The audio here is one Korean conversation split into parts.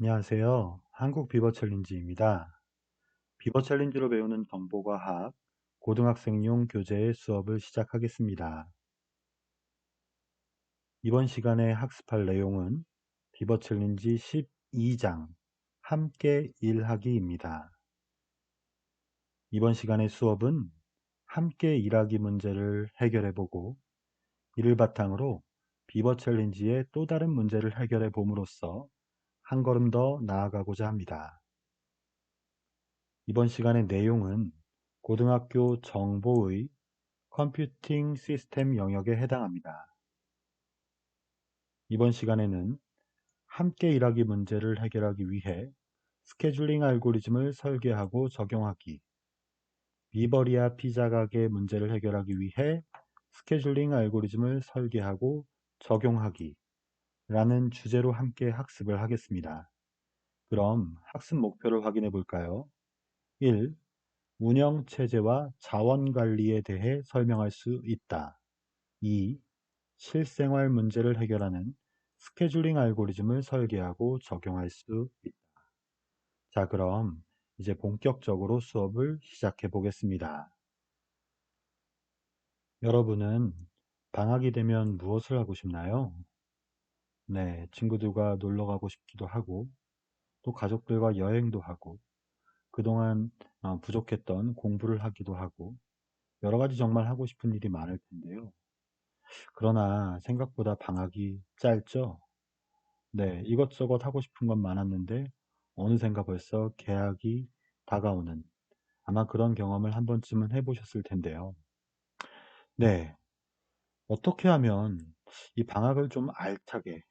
안녕하세요. 한국 비버 챌린지입니다. 비버 챌린지로 배우는 정보과학, 고등학생용 교재의 수업을 시작하겠습니다. 이번 시간에 학습할 내용은 비버 챌린지 12장, 함께 일하기입니다. 이번 시간의 수업은 함께 일하기 문제를 해결해보고, 이를 바탕으로 비버 챌린지의 또 다른 문제를 해결해 봄으로써 한 걸음 더 나아가고자 합니다. 이번 시간의 내용은 고등학교 정보의 컴퓨팅 시스템 영역에 해당합니다. 이번 시간에는 함께 일하기 문제를 해결하기 위해 스케줄링 알고리즘을 설계하고 적용하기, 비버리아 피자 가게 문제를 해결하기 위해 스케줄링 알고리즘을 설계하고 적용하기 라는 주제로 함께 학습을 하겠습니다. 그럼 학습 목표를 확인해 볼까요? 1. 운영 체제와 자원 관리에 대해 설명할 수 있다. 2. 실생활 문제를 해결하는 스케줄링 알고리즘을 설계하고 적용할 수 있다. 자, 그럼 이제 본격적으로 수업을 시작해 보겠습니다. 여러분은 방학이 되면 무엇을 하고 싶나요? 네, 친구들과 놀러 가고 싶기도 하고, 또 가족들과 여행도 하고, 그동안 부족했던 공부를 하기도 하고, 여러 가지 정말 하고 싶은 일이 많을 텐데요. 그러나 생각보다 방학이 짧죠? 네, 이것저것 하고 싶은 건 많았는데 어느샌가 벌써 개학이 다가오는 아마 그런 경험을 한 번쯤은 해보셨을 텐데요. 네, 어떻게 하면 이 방학을 좀 알차게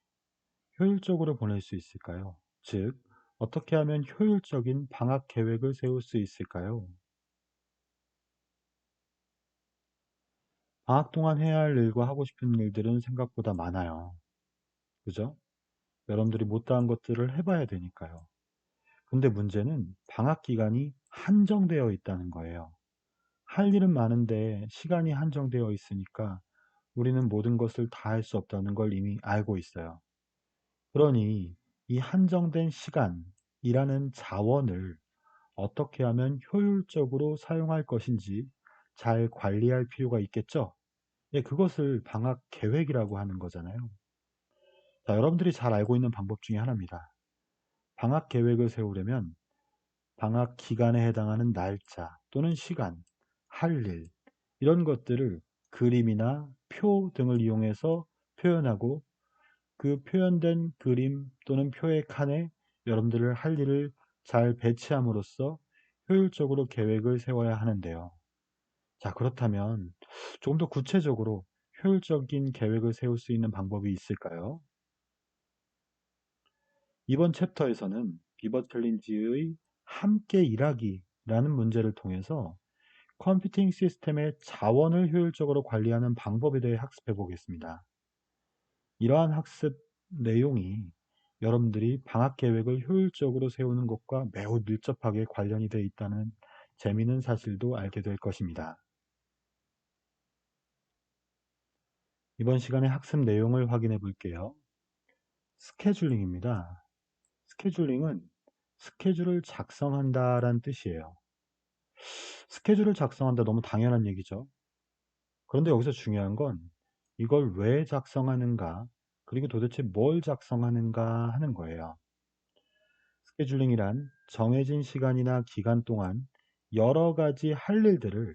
효율적으로 보낼 수 있을까요? 즉, 어떻게 하면 효율적인 방학 계획을 세울 수 있을까요? 방학 동안 해야 할 일과 하고 싶은 일들은 생각보다 많아요. 그죠? 여러분들이 못다한 것들을 해봐야 되니까요. 근데 문제는 방학 기간이 한정되어 있다는 거예요. 할 일은 많은데 시간이 한정되어 있으니까 우리는 모든 것을 다 할 수 없다는 걸 이미 알고 있어요. 그러니 이 한정된 시간이라는 자원을 어떻게 하면 효율적으로 사용할 것인지 잘 관리할 필요가 있겠죠? 예, 그것을 방학 계획이라고 하는 거잖아요. 자, 여러분들이 잘 알고 있는 방법 중에 하나입니다. 방학 계획을 세우려면 방학 기간에 해당하는 날짜 또는 시간, 할 일, 이런 것들을 그림이나 표 등을 이용해서 표현하고 그 표현된 그림 또는 표의 칸에 여러분들을 할 일을 잘 배치함으로써 효율적으로 계획을 세워야 하는데요. 자, 그렇다면 조금 더 구체적으로 효율적인 계획을 세울 수 있는 방법이 있을까요? 이번 챕터에서는 비버 챌린지의 함께 일하기라는 문제를 통해서 컴퓨팅 시스템의 자원을 효율적으로 관리하는 방법에 대해 학습해 보겠습니다. 이러한 학습 내용이 여러분들이 방학 계획을 효율적으로 세우는 것과 매우 밀접하게 관련이 되어 있다는 재미있는 사실도 알게 될 것입니다. 이번 시간에 학습 내용을 확인해 볼게요. 스케줄링입니다. 스케줄링은 스케줄을 작성한다라는 뜻이에요. 스케줄을 작성한다 너무 당연한 얘기죠. 그런데 여기서 중요한 건 이걸 왜 작성하는가, 그리고 도대체 뭘 작성하는가 하는 거예요. 스케줄링이란 정해진 시간이나 기간 동안 여러 가지 할 일들을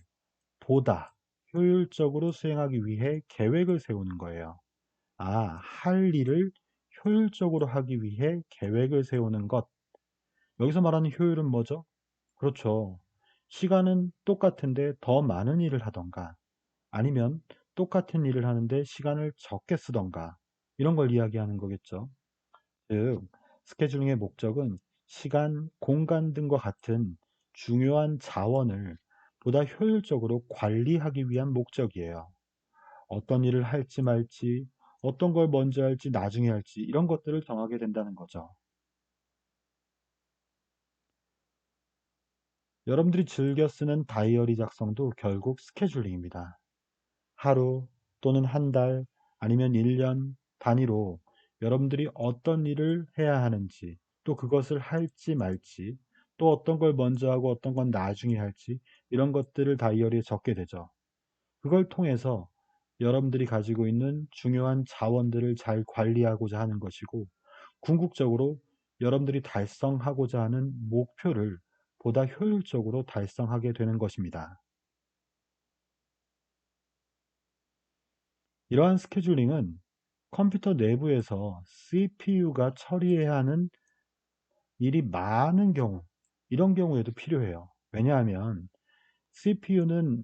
보다 효율적으로 수행하기 위해 계획을 세우는 거예요. 아, 할 일을 효율적으로 하기 위해 계획을 세우는 것. 여기서 말하는 효율은 뭐죠? 그렇죠. 시간은 똑같은데 더 많은 일을 하던가, 아니면 똑같은 일을 하는데 시간을 적게 쓰던가, 이런 걸 이야기하는 거겠죠. 즉, 스케줄링의 목적은 시간, 공간 등과 같은 중요한 자원을 보다 효율적으로 관리하기 위한 목적이에요. 어떤 일을 할지 말지, 어떤 걸 먼저 할지 나중에 할지, 이런 것들을 정하게 된다는 거죠. 여러분들이 즐겨 쓰는 다이어리 작성도 결국 스케줄링입니다. 하루 또는 한 달, 아니면 1년 단위로 여러분들이 어떤 일을 해야 하는지, 또 그것을 할지 말지, 또 어떤 걸 먼저 하고 어떤 건 나중에 할지, 이런 것들을 다이어리에 적게 되죠. 그걸 통해서 여러분들이 가지고 있는 중요한 자원들을 잘 관리하고자 하는 것이고, 궁극적으로 여러분들이 달성하고자 하는 목표를 보다 효율적으로 달성하게 되는 것입니다. 이러한 스케줄링은 컴퓨터 내부에서 CPU가 처리해야 하는 일이 많은 경우, 이런 경우에도 필요해요. 왜냐하면 CPU는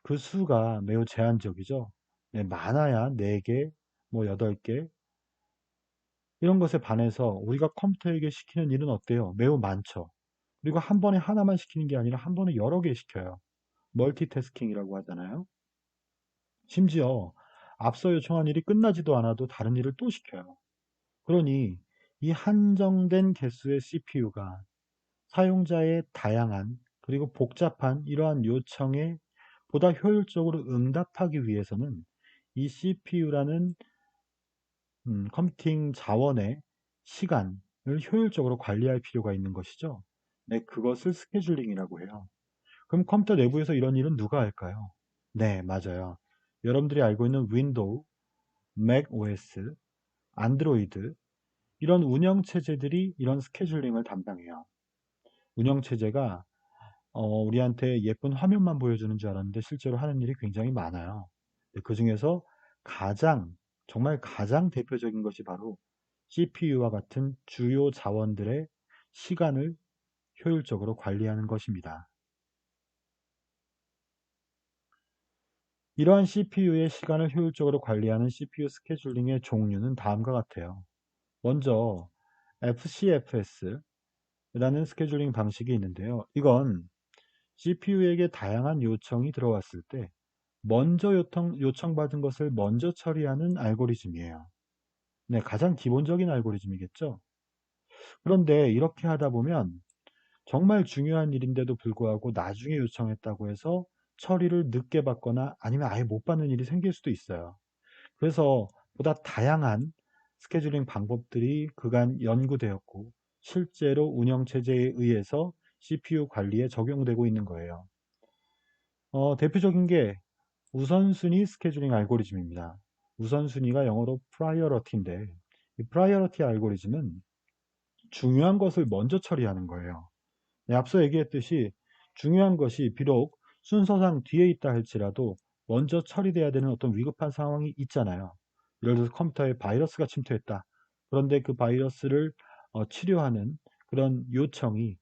그 수가 매우 제한적이죠. 네, 많아야 4개, 뭐 8개, 이런 것에 반해서 우리가 컴퓨터에게 시키는 일은 어때요? 매우 많죠. 그리고 한 번에 하나만 시키는 게 아니라 한 번에 여러 개 시켜요. 멀티태스킹이라고 하잖아요. 심지어 앞서 요청한 일이 끝나지도 않아도 다른 일을 또 시켜요. 그러니 이 한정된 개수의 CPU가 사용자의 다양한 그리고 복잡한 이러한 요청에 보다 효율적으로 응답하기 위해서는 이 CPU라는 컴퓨팅 자원의 시간을 효율적으로 관리할 필요가 있는 것이죠. 네, 그것을 스케줄링이라고 해요. 그럼 컴퓨터 내부에서 이런 일은 누가 할까요? 네, 맞아요. 여러분들이 알고 있는 윈도우, 맥 OS, 안드로이드, 이런 운영체제들이 이런 스케줄링을 담당해요. 운영체제가 우리한테 예쁜 화면만 보여주는 줄 알았는데 실제로 하는 일이 굉장히 많아요. 그 중에서 가장, 정말 가장 대표적인 것이 바로 CPU와 같은 주요 자원들의 시간을 효율적으로 관리하는 것입니다. 이러한 CPU의 시간을 효율적으로 관리하는 CPU 스케줄링의 종류는 다음과 같아요. 먼저 FCFS라는 스케줄링 방식이 있는데요. 이건 CPU에게 다양한 요청이 들어왔을 때 먼저 요청받은 것을 먼저 처리하는 알고리즘이에요. 네, 가장 기본적인 알고리즘이겠죠. 그런데 이렇게 하다 보면 정말 중요한 일인데도 불구하고 나중에 요청했다고 해서 처리를 늦게 받거나 아니면 아예 못 받는 일이 생길 수도 있어요. 그래서 보다 다양한 스케줄링 방법들이 그간 연구되었고 실제로 운영체제에 의해서 CPU 관리에 적용되고 있는 거예요. 대표적인 게 우선순위 스케줄링 알고리즘입니다. 우선순위가 영어로 프라이어러티인데 이 프라이어러티 알고리즘은 중요한 것을 먼저 처리하는 거예요. 네, 앞서 얘기했듯이 중요한 것이 비록 순서상 뒤에 있다 할지라도 먼저 처리돼야 되는 어떤 위급한 상황이 있잖아요. 예를 들어서 컴퓨터에 바이러스가 침투했다. 그런데 그 바이러스를 치료하는 그런 요청이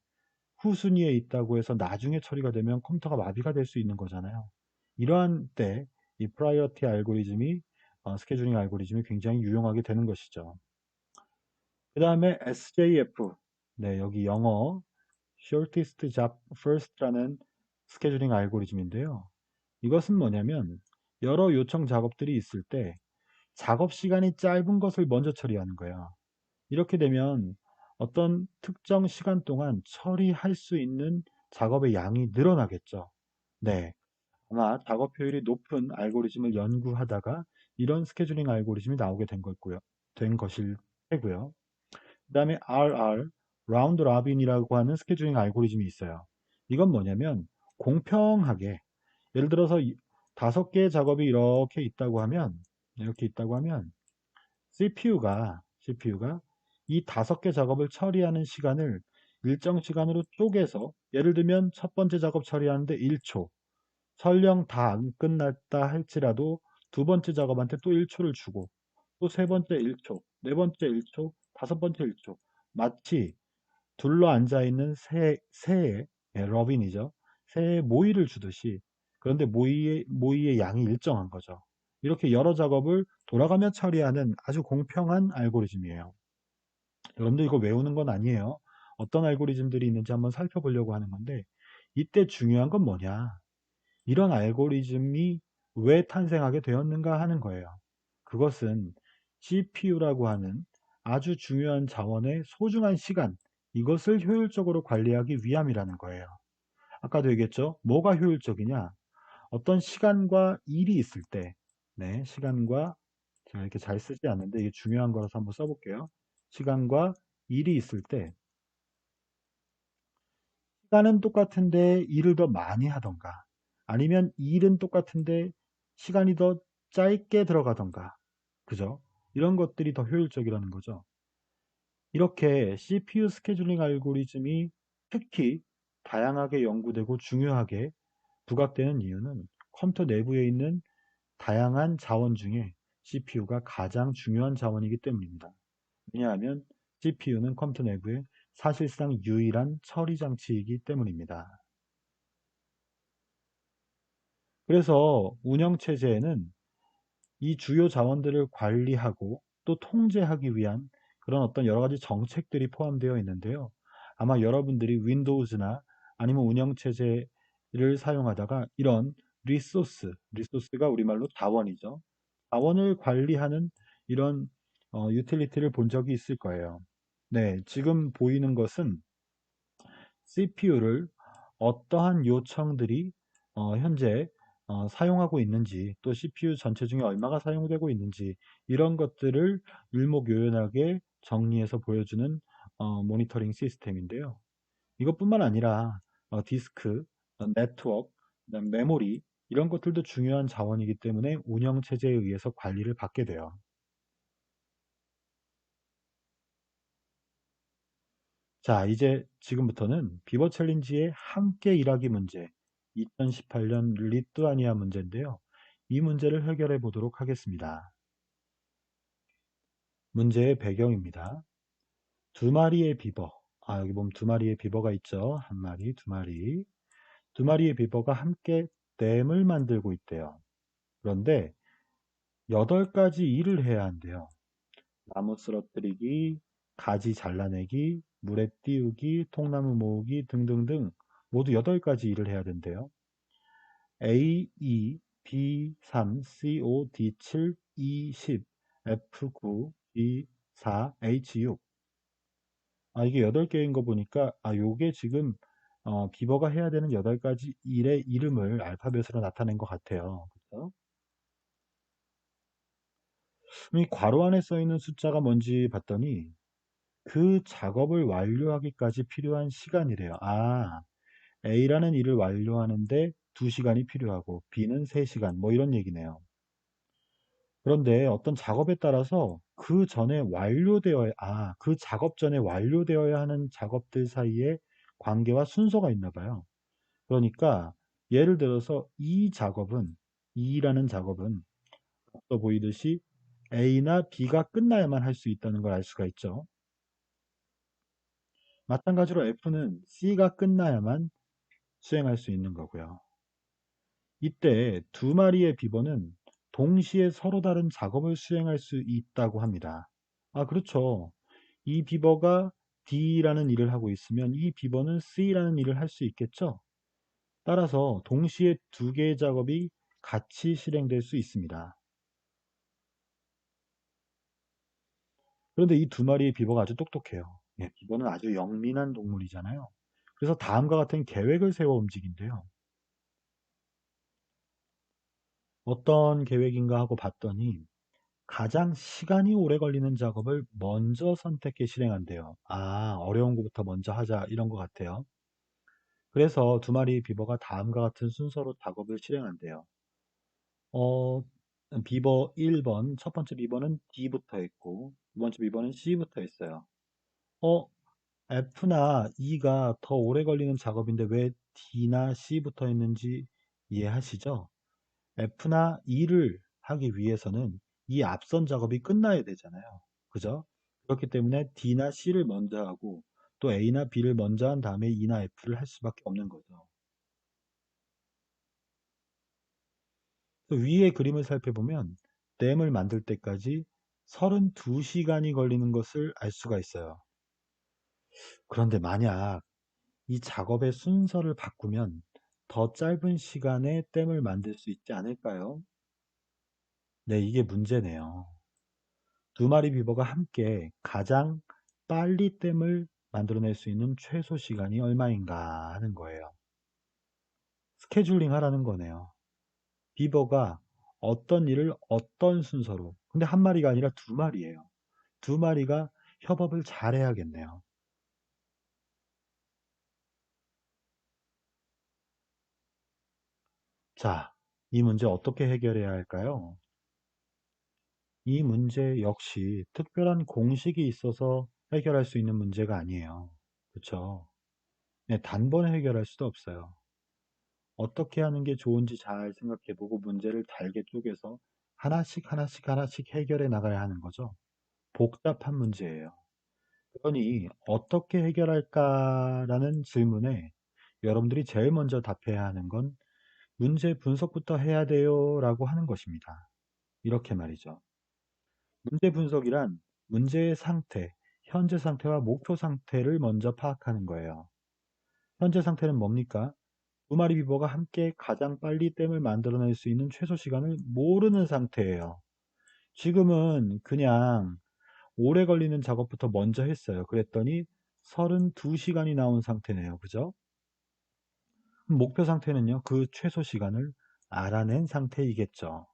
후순위에 있다고 해서 나중에 처리가 되면 컴퓨터가 마비가 될 수 있는 거잖아요. 이러한 때 이 프라이어티 알고리즘이 스케줄링 알고리즘이 굉장히 유용하게 되는 것이죠. 그 다음에 SJF, 네, 여기 영어 Shortest Job First라는 스케줄링 알고리즘인데요. 이것은 뭐냐면 여러 요청 작업들이 있을 때 작업 시간이 짧은 것을 먼저 처리하는 거예요. 이렇게 되면 어떤 특정 시간 동안 처리할 수 있는 작업의 양이 늘어나겠죠. 네. 아마 작업 효율이 높은 알고리즘을 연구하다가 이런 스케줄링 알고리즘이 나오게 된 것일 테고요. 그 다음에 RR, 라운드 라빈이라고 하는 스케줄링 알고리즘이 있어요. 이건 뭐냐면 공평하게, 예를 들어서 5개의 작업이 이렇게 있다고 하면 CPU가 이 5개 작업을 처리하는 시간을 일정 시간으로 쪼개서 예를 들면 첫 번째 작업 처리하는데 1초, 설령 다 안 끝났다 할지라도 두 번째 작업한테 또 1초를 주고 또 세 번째 1초, 네 번째 1초, 다섯 번째 1초. 마치 둘러앉아 있는 새에, 예, 러빈이죠. 새에 모이를 주듯이. 그런데 모이의 양이 일정한 거죠. 이렇게 여러 작업을 돌아가며 처리하는 아주 공평한 알고리즘이에요. 여러분들 이거 외우는 건 아니에요. 어떤 알고리즘들이 있는지 한번 살펴보려고 하는 건데 이때 중요한 건 뭐냐? 이런 알고리즘이 왜 탄생하게 되었는가 하는 거예요. 그것은 CPU라고 하는 아주 중요한 자원의 소중한 시간, 이것을 효율적으로 관리하기 위함이라는 거예요. 아까도 얘기했죠? 뭐가 효율적이냐? 어떤 시간과 일이 있을 때, 네, 시간과, 제가 이렇게 잘 쓰지 않는데 이게 중요한 거라서 한번 써볼게요. 시간과 일이 있을 때 시간은 똑같은데 일을 더 많이 하던가 아니면 일은 똑같은데 시간이 더 짧게 들어가던가 그죠? 이런 것들이 더 효율적이라는 거죠. 이렇게 CPU 스케줄링 알고리즘이 특히 다양하게 연구되고 중요하게 부각되는 이유는 컴퓨터 내부에 있는 다양한 자원 중에 CPU가 가장 중요한 자원이기 때문입니다. 왜냐하면 CPU는 컴퓨터 내부의 사실상 유일한 처리 장치이기 때문입니다. 그래서 운영체제에는 이 주요 자원들을 관리하고 또 통제하기 위한 그런 어떤 여러 가지 정책들이 포함되어 있는데요. 아마 여러분들이 윈도우즈나 아니면 운영체제를 사용하다가 이런 리소스가 우리말로 자원이죠. 자원을 관리하는 이런 유틸리티를 본 적이 있을 거예요. 네, 지금 보이는 것은 CPU를 어떠한 요청들이 현재 사용하고 있는지 또 CPU 전체 중에 얼마가 사용되고 있는지 이런 것들을 일목요연하게 정리해서 보여주는 모니터링 시스템인데요. 이것뿐만 아니라 디스크, 네트워크, 그다음 메모리 이런 것들도 중요한 자원이기 때문에 운영 체제에 의해서 관리를 받게 돼요. 자, 이제 지금부터는 비버 챌린지의 함께 일하기 문제, 2018년 리투아니아 문제인데요. 이 문제를 해결해 보도록 하겠습니다. 문제의 배경입니다. 두 마리의 비버. 여기 보면 두 마리의 비버가 있죠. 한 마리, 두 마리. 두 마리의 비버가 함께 댐을 만들고 있대요. 그런데 8가지 일을 해야 한대요. 나무 쓰러뜨리기, 가지 잘라내기, 물에 띄우기, 통나무 모으기 등등등 모두 8가지 일을 해야 된대요. A, 2, B, 3, C, 5, D, 7, E, 10, F, 9, G, 4, H, 6. 이게 8개인 거 보니까, 요게 지금, 비버가 해야 되는 8가지 일의 이름을 알파벳으로 나타낸 것 같아요. 그죠? 그럼 이 괄호 안에 써 있는 숫자가 뭔지 봤더니, 그 작업을 완료하기까지 필요한 시간이래요. A라는 일을 완료하는데 2시간이 필요하고, B는 3시간, 뭐 이런 얘기네요. 그런데 어떤 작업에 따라서 그 작업 전에 완료되어야 하는 작업들 사이에 관계와 순서가 있나 봐요. 그러니까 예를 들어서 E라는 작업은 앞서 보이듯이 A나 B가 끝나야만 할 수 있다는 걸 알 수가 있죠. 마찬가지로 F는 C가 끝나야만 수행할 수 있는 거고요. 이때 두 마리의 비버는 동시에 서로 다른 작업을 수행할 수 있다고 합니다. 그렇죠. 이 비버가 D라는 일을 하고 있으면 이 비버는 C라는 일을 할 수 있겠죠. 따라서 동시에 두 개의 작업이 같이 실행될 수 있습니다. 그런데 이 두 마리의 비버가 아주 똑똑해요. 예, 비버는 아주 영민한 동물이잖아요. 그래서 다음과 같은 계획을 세워 움직인대요. 어떤 계획인가 하고 봤더니 가장 시간이 오래 걸리는 작업을 먼저 선택해 실행한대요. 어려운 것부터 먼저 하자 이런 것 같아요. 그래서 두 마리 비버가 다음과 같은 순서로 작업을 실행한대요. 어, 비버 1번, 첫 번째 비버는 D부터 있고, 두 번째 비버는 C부터 있어요. 어, F나 E가 더 오래 걸리는 작업인데 왜 D나 C부터 있는지 이해하시죠? F나 E를 하기 위해서는 이 앞선 작업이 끝나야 되잖아요. 그죠? 그렇기 때문에 D나 C를 먼저 하고 또 A나 B를 먼저 한 다음에 E나 F를 할 수밖에 없는 거죠. 또 위의 그림을 살펴보면 댐을 만들 때까지 32시간이 걸리는 것을 알 수가 있어요. 그런데 만약 이 작업의 순서를 바꾸면 더 짧은 시간에 댐을 만들 수 있지 않을까요? 네, 이게 문제네요. 두 마리 비버가 함께 가장 빨리 댐을 만들어낼 수 있는 최소 시간이 얼마인가 하는 거예요. 스케줄링 하라는 거네요. 비버가 어떤 일을 어떤 순서로, 근데 한 마리가 아니라 두 마리예요. 두 마리가 협업을 잘해야겠네요. 자, 이 문제 어떻게 해결해야 할까요? 이 문제 역시 특별한 공식이 있어서 해결할 수 있는 문제가 아니에요. 그렇죠? 네, 단번에 해결할 수도 없어요. 어떻게 하는 게 좋은지 잘 생각해보고 문제를 달게 쪼개서 하나씩 하나씩 하나씩 해결해 나가야 하는 거죠. 복잡한 문제예요. 그러니 어떻게 해결할까라는 질문에 여러분들이 제일 먼저 답해야 하는 건 문제 분석부터 해야 돼요 라고 하는 것입니다. 이렇게 말이죠. 문제 분석이란 문제의 상태, 현재 상태와 목표 상태를 먼저 파악하는 거예요. 현재 상태는 뭡니까? 두 마리 비버가 함께 가장 빨리 댐을 만들어낼 수 있는 최소 시간을 모르는 상태예요. 지금은 그냥 오래 걸리는 작업부터 먼저 했어요. 그랬더니 32시간이 나온 상태네요. 그죠? 목표 상태는요, 그 최소 시간을 알아낸 상태이겠죠.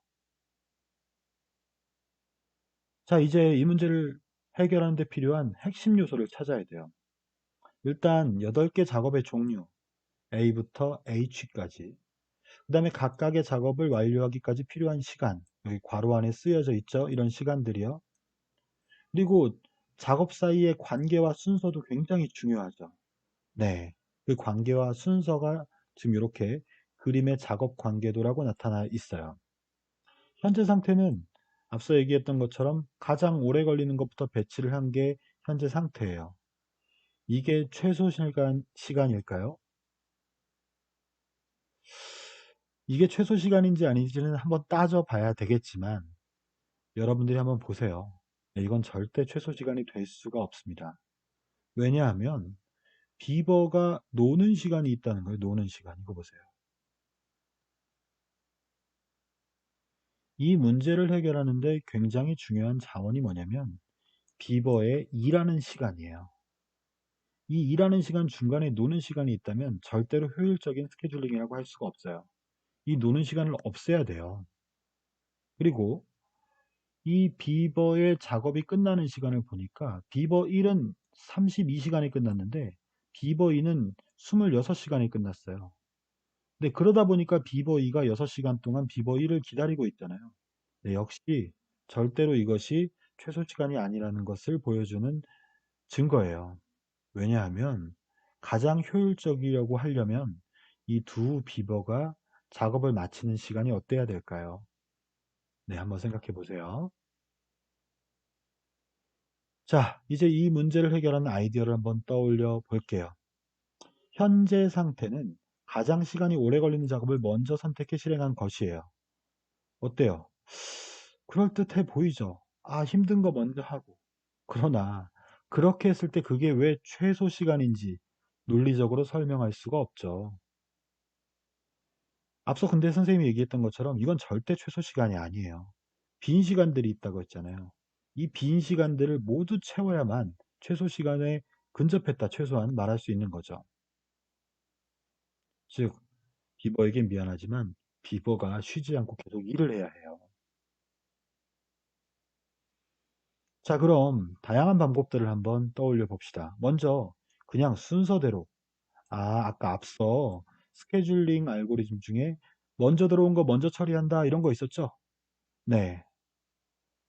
자, 이제 이 문제를 해결하는 데 필요한 핵심 요소를 찾아야 돼요. 일단 8개 작업의 종류, A부터 H까지. 그 다음에 각각의 작업을 완료하기까지 필요한 시간, 여기 괄호 안에 쓰여져 있죠. 이런 시간들이요. 그리고 작업 사이의 관계와 순서도 굉장히 중요하죠. 네. 그 관계와 순서가 지금 이렇게 그림의 작업 관계도라고 나타나 있어요. 현재 상태는 앞서 얘기했던 것처럼 가장 오래 걸리는 것부터 배치를 한 게 현재 상태예요. 이게 최소 시간일까요? 이게 최소 시간인지 아닌지는 한번 따져봐야 되겠지만 여러분들이 한번 보세요. 네, 이건 절대 최소 시간이 될 수가 없습니다. 왜냐하면 비버가 노는 시간이 있다는 거예요. 노는 시간. 이거 보세요. 이 문제를 해결하는데 굉장히 중요한 자원이 뭐냐면 비버의 일하는 시간이에요. 이 일하는 시간 중간에 노는 시간이 있다면 절대로 효율적인 스케줄링이라고 할 수가 없어요. 이 노는 시간을 없애야 돼요. 그리고 이 비버의 작업이 끝나는 시간을 보니까 비버 1은 32시간이 끝났는데 비버 2는 26시간이 끝났어요. 근데 그러다 보니까 비버 2가 6시간 동안 비버 1을 기다리고 있잖아요. 네, 역시 절대로 이것이 최소 시간이 아니라는 것을 보여주는 증거예요. 왜냐하면 가장 효율적이라고 하려면 이 두 비버가 작업을 마치는 시간이 어때야 될까요? 네, 한번 생각해 보세요. 자, 이제 이 문제를 해결하는 아이디어를 한번 떠올려 볼게요. 현재 상태는 가장 시간이 오래 걸리는 작업을 먼저 선택해 실행한 것이에요. 어때요? 그럴듯해 보이죠? 아, 힘든 거 먼저 하고. 그러나 그렇게 했을 때 그게 왜 최소 시간인지 논리적으로 설명할 수가 없죠. 앞서 근데 선생님이 얘기했던 것처럼 이건 절대 최소 시간이 아니에요. 빈 시간들이 있다고 했잖아요. 이 빈 시간들을 모두 채워야만 최소 시간에 근접했다 최소한 말할 수 있는 거죠. 즉 비버에겐 미안하지만 비버가 쉬지 않고 계속 일을 해야 해요. 자, 그럼 다양한 방법들을 한번 떠올려 봅시다. 먼저 그냥 순서대로 아까 앞서 스케줄링 알고리즘 중에 먼저 들어온 거 먼저 처리한다 이런 거 있었죠? 네.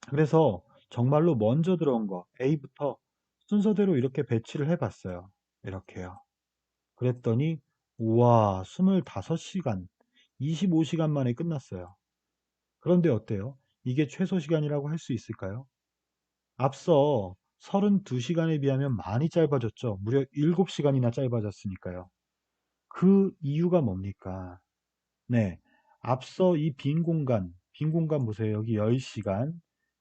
그래서 정말로 먼저 들어온 거 A부터 순서대로 이렇게 배치를 해봤어요. 이렇게요. 그랬더니 우와 25시간, 25시간 만에 끝났어요. 그런데 어때요? 이게 최소 시간이라고 할 수 있을까요? 앞서 32시간에 비하면 많이 짧아졌죠. 무려 7시간이나 짧아졌으니까요. 그 이유가 뭡니까? 네. 앞서 이 빈 공간 보세요. 여기 10시간,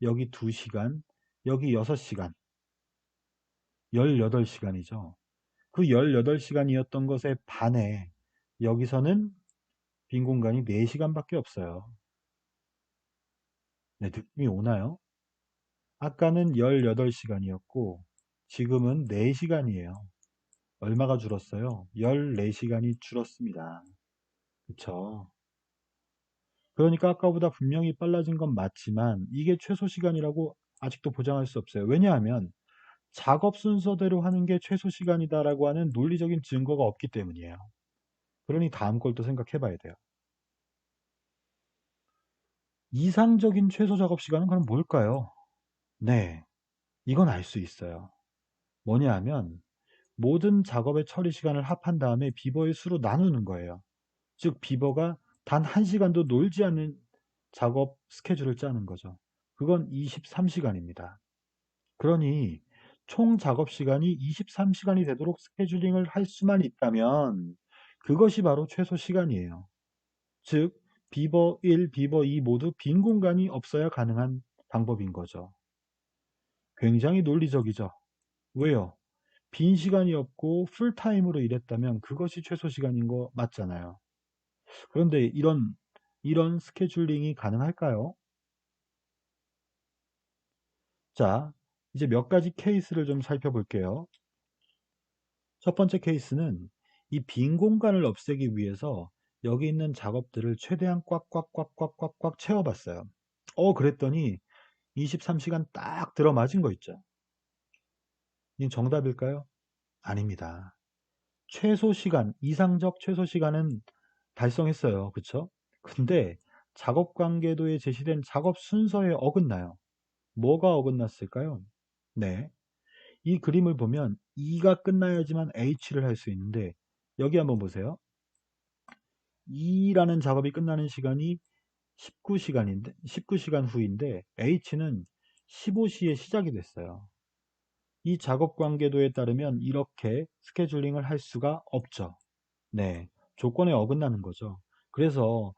여기 2시간, 여기 6시간, 18시간이죠. 그 18시간이었던 것에 반해 여기서는 빈 공간이 4시간밖에 없어요. 네, 느낌이 오나요? 아까는 18시간이었고 지금은 4시간이에요. 얼마가 줄었어요? 14시간이 줄었습니다. 그쵸? 그러니까 아까보다 분명히 빨라진 건 맞지만 이게 최소 시간이라고 아직도 보장할 수 없어요. 왜냐하면 작업 순서대로 하는 게 최소 시간이다라고 하는 논리적인 증거가 없기 때문이에요. 그러니 다음 걸 또 생각해 봐야 돼요. 이상적인 최소 작업 시간은 그럼 뭘까요? 네, 이건 알 수 있어요. 뭐냐 하면 모든 작업의 처리 시간을 합한 다음에 비버의 수로 나누는 거예요. 즉 비버가 단 1시간도 놀지 않는 작업 스케줄을 짜는 거죠. 그건 23시간입니다. 그러니 총 작업 시간이 23시간이 되도록 스케줄링을 할 수만 있다면 그것이 바로 최소 시간이에요. 즉 비버 1, 비버 2 모두 빈 공간이 없어야 가능한 방법인 거죠. 굉장히 논리적이죠. 왜요? 빈 시간이 없고 풀타임으로 일했다면 그것이 최소 시간인 거 맞잖아요. 그런데 이런 스케줄링이 가능할까요? 자, 이제 몇 가지 케이스를 좀 살펴볼게요. 첫 번째 케이스는 이 빈 공간을 없애기 위해서 여기 있는 작업들을 최대한 꽉꽉꽉꽉꽉꽉 채워봤어요. 그랬더니 23시간 딱 들어맞은 거 있죠. 이 정답일까요? 아닙니다. 최소 시간, 이상적 최소 시간은 달성했어요. 그쵸? 근데 작업 관계도에 제시된 작업 순서에 어긋나요. 뭐가 어긋났을까요? 네. 이 그림을 보면 E가 끝나야지만 H를 할 수 있는데 여기 한번 보세요. E라는 작업이 끝나는 시간이 19시간 후인데 H는 15시에 시작이 됐어요. 이 작업 관계도에 따르면 이렇게 스케줄링을 할 수가 없죠. 네. 조건에 어긋나는 거죠. 그래서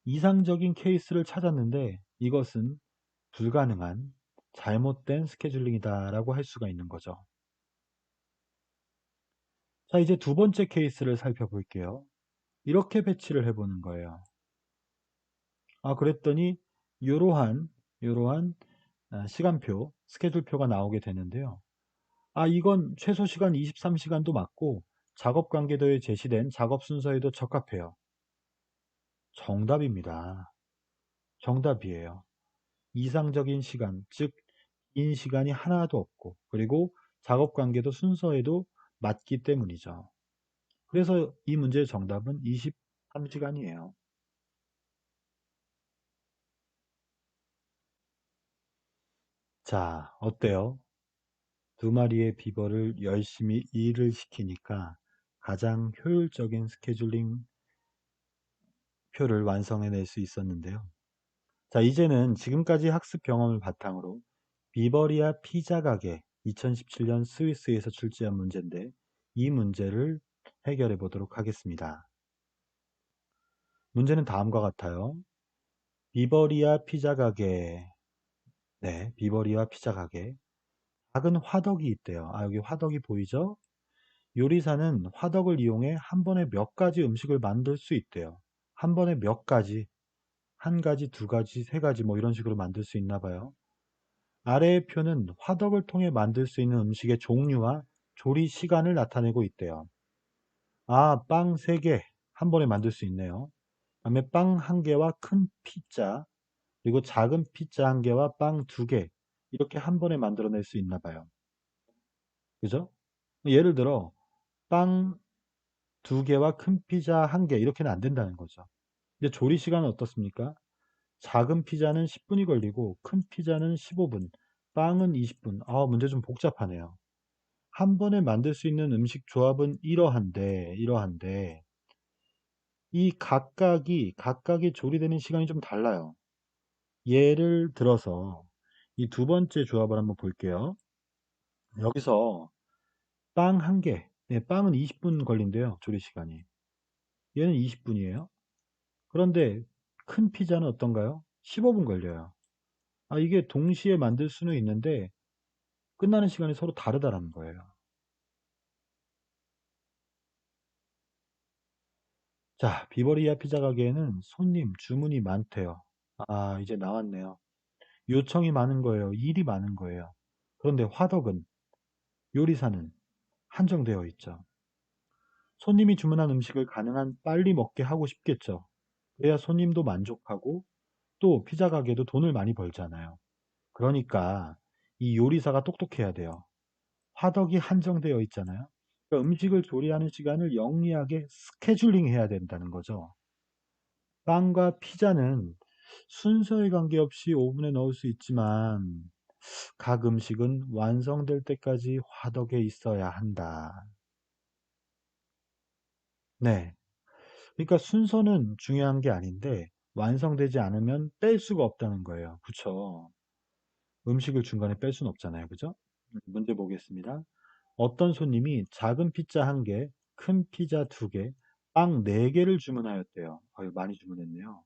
이상적인 케이스를 찾았는데 이것은 불가능한 잘못된 스케줄링이다라고 할 수가 있는 거죠. 자, 이제 두 번째 케이스를 살펴볼게요. 이렇게 배치를 해보는 거예요. 그랬더니 이러한 시간표, 스케줄표가 나오게 되는데요. 이건 최소 시간 23시간도 맞고 작업 관계도에 제시된 작업 순서에도 적합해요. 정답입니다. 정답이에요. 이상적인 시간, 즉, 긴 시간이 하나도 없고, 그리고 작업 관계도 순서에도 맞기 때문이죠. 그래서 이 문제의 정답은 23시간이에요. 자, 어때요? 두 마리의 비버를 열심히 일을 시키니까 가장 효율적인 스케줄링 표를 완성해낼 수 있었는데요. 자, 이제는 지금까지 학습 경험을 바탕으로 비버리아 피자 가게 2017년 스위스에서 출제한 문제인데 이 문제를 해결해 보도록 하겠습니다. 문제는 다음과 같아요. 비버리아 피자 가게. 네, 비버리아 피자 가게. 작은 화덕이 있대요. 여기 화덕이 보이죠? 요리사는 화덕을 이용해 한 번에 몇 가지 음식을 만들 수 있대요. 한 번에 몇 가지, 한 가지, 두 가지, 세 가지 뭐 이런 식으로 만들 수 있나 봐요. 아래의 표는 화덕을 통해 만들 수 있는 음식의 종류와 조리 시간을 나타내고 있대요. 빵 3개 한 번에 만들 수 있네요. 그다음에 빵 1개와 큰 피자, 그리고 작은 피자 1개와 빵 2개 이렇게 한 번에 만들어낼 수 있나 봐요. 그죠? 예를 들어 빵 2개와 큰 피자 1개 이렇게는 안 된다는 거죠. 근데 조리 시간은 어떻습니까? 작은 피자는 10분이 걸리고 큰 피자는 15분, 빵은 20분. 문제 좀 복잡하네요. 한 번에 만들 수 있는 음식 조합은 이러한데 이 각각이 조리되는 시간이 좀 달라요. 예를 들어서 이 두 번째 조합을 한번 볼게요. 여기서 빵 1개, 네, 빵은 20분 걸린대요, 조리 시간이. 얘는 20분이에요. 그런데 큰 피자는 어떤가요? 15분 걸려요. 이게 동시에 만들 수는 있는데 끝나는 시간이 서로 다르다는 거예요. 자, 비버리아 피자 가게에는 손님, 주문이 많대요. 이제 나왔네요. 요청이 많은 거예요. 일이 많은 거예요. 그런데 화덕은, 요리사는 한정되어 있죠. 손님이 주문한 음식을 가능한 빨리 먹게 하고 싶겠죠. 그래야 손님도 만족하고 또 피자 가게도 돈을 많이 벌잖아요. 그러니까 이 요리사가 똑똑해야 돼요. 화덕이 한정되어 있잖아요. 그러니까 음식을 조리하는 시간을 영리하게 스케줄링 해야 된다는 거죠. 빵과 피자는 순서에 관계없이 오븐에 넣을 수 있지만 각 음식은 완성될 때까지 화덕에 있어야 한다. 네. 그러니까 순서는 중요한 게 아닌데 완성되지 않으면 뺄 수가 없다는 거예요. 그쵸? 음식을 중간에 뺄 수는 없잖아요. 그죠? 문제 보겠습니다. 어떤 손님이 작은 피자 1개, 큰 피자 2개, 빵 4개를 주문하였대요. 아유, 많이 주문했네요.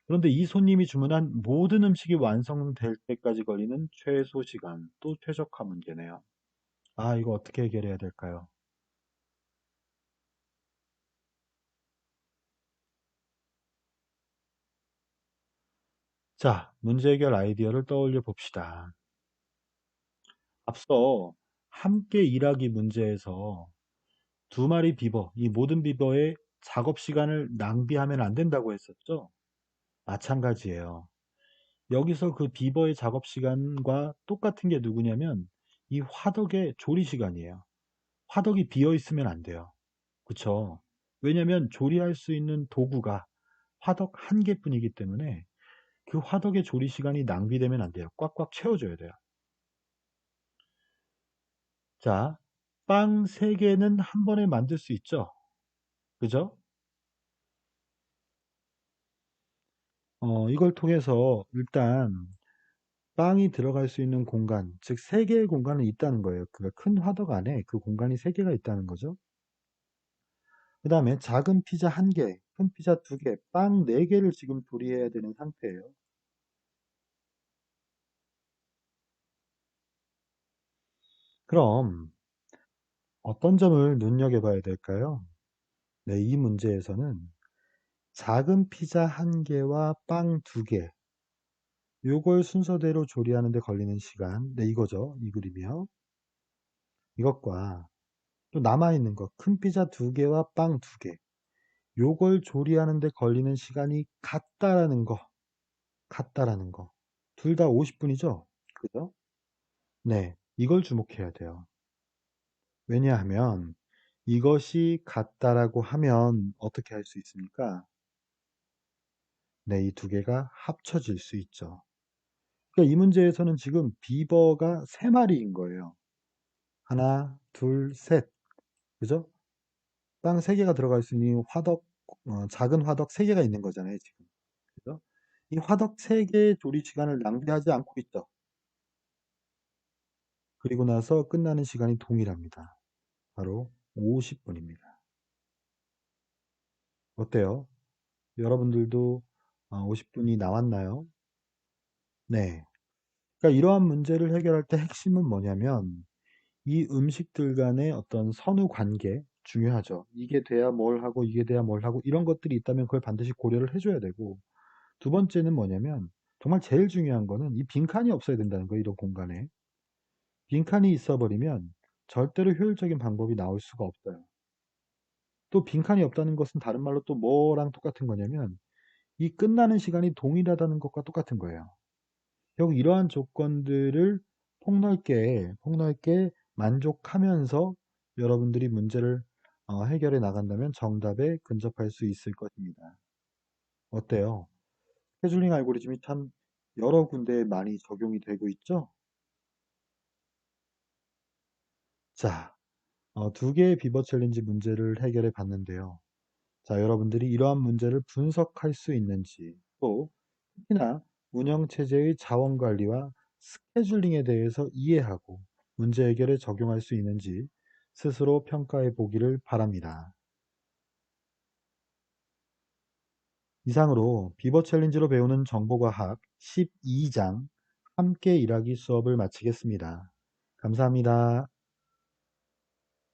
그런데 이 손님이 주문한 모든 음식이 완성될 때까지 걸리는 최소 시간, 또 최적화 문제네요. 아, 이거 어떻게 해결해야 될까요? 자, 문제 해결 아이디어를 떠올려 봅시다. 앞서 함께 일하기 문제에서 두 마리 비버, 이 모든 비버의 작업 시간을 낭비하면 안 된다고 했었죠? 마찬가지예요. 여기서 그 비버의 작업 시간과 똑같은 게 누구냐면 이 화덕의 조리 시간이에요. 화덕이 비어 있으면 안 돼요. 그쵸? 왜냐면 조리할 수 있는 도구가 화덕 1개뿐이기 때문에 그 화덕의 조리 시간이 낭비되면 안 돼요. 꽉꽉 채워줘야 돼요. 자, 빵 3개는 한 번에 만들 수 있죠? 그죠? 이걸 통해서 일단 빵이 들어갈 수 있는 공간, 즉 3개의 공간이 있다는 거예요. 그 큰 화덕 안에 그 공간이 3개가 있다는 거죠. 그 다음에 작은 피자 1개, 큰 피자 2개, 빵 4개를 지금 조리해야 되는 상태예요. 그럼 어떤 점을 눈여겨봐야 될까요? 네, 이 문제에서는 작은 피자 1개와 빵 2개, 요걸 순서대로 조리하는 데 걸리는 시간, 네, 이거죠. 이 그림이요. 이것과 또 남아있는 거, 큰 피자 2개와 빵 2개, 요걸 조리하는 데 걸리는 시간이 같다라는 거, 같다라는 거. 둘 다 50분이죠? 그죠? 네, 이걸 주목해야 돼요. 왜냐하면 이것이 같다라고 하면 어떻게 할 수 있습니까? 네, 이 두 개가 합쳐질 수 있죠. 그러니까 이 문제에서는 지금 비버가 3마리인 거예요. 하나, 둘, 셋. 그죠? 빵 3개가 들어갈 수 있는 화덕, 작은 화덕 3개가 있는 거잖아요, 지금. 그죠? 이 화덕 3개의 조리 시간을 낭비하지 않고 있죠. 그리고 나서 끝나는 시간이 동일합니다. 바로 50분입니다. 어때요? 여러분들도 50분이 나왔나요? 네. 그러니까 이러한 문제를 해결할 때 핵심은 뭐냐면 이 음식들 간의 어떤 선후 관계 중요하죠. 이게 돼야 뭘 하고 이게 돼야 뭘 하고 이런 것들이 있다면 그걸 반드시 고려를 해줘야 되고 두 번째는 뭐냐면 정말 제일 중요한 거는 이 빈칸이 없어야 된다는 거예요. 이런 공간에. 빈칸이 있어버리면 절대로 효율적인 방법이 나올 수가 없어요. 또 빈칸이 없다는 것은 다른 말로 또 뭐랑 똑같은 거냐면 이 끝나는 시간이 동일하다는 것과 똑같은 거예요. 결국 이러한 조건들을 폭넓게 만족하면서 여러분들이 문제를 해결해 나간다면 정답에 근접할 수 있을 것입니다. 어때요? 스케줄링 알고리즘이 참 여러 군데에 많이 적용이 되고 있죠? 자, 2개의 비버 챌린지 문제를 해결해 봤는데요. 자, 여러분들이 이러한 문제를 분석할 수 있는지, 또 특히나 운영체제의 자원관리와 스케줄링에 대해서 이해하고 문제 해결에 적용할 수 있는지 스스로 평가해 보기를 바랍니다. 이상으로 비버 챌린지로 배우는 정보과학 12장 함께 일하기 수업을 마치겠습니다. 감사합니다.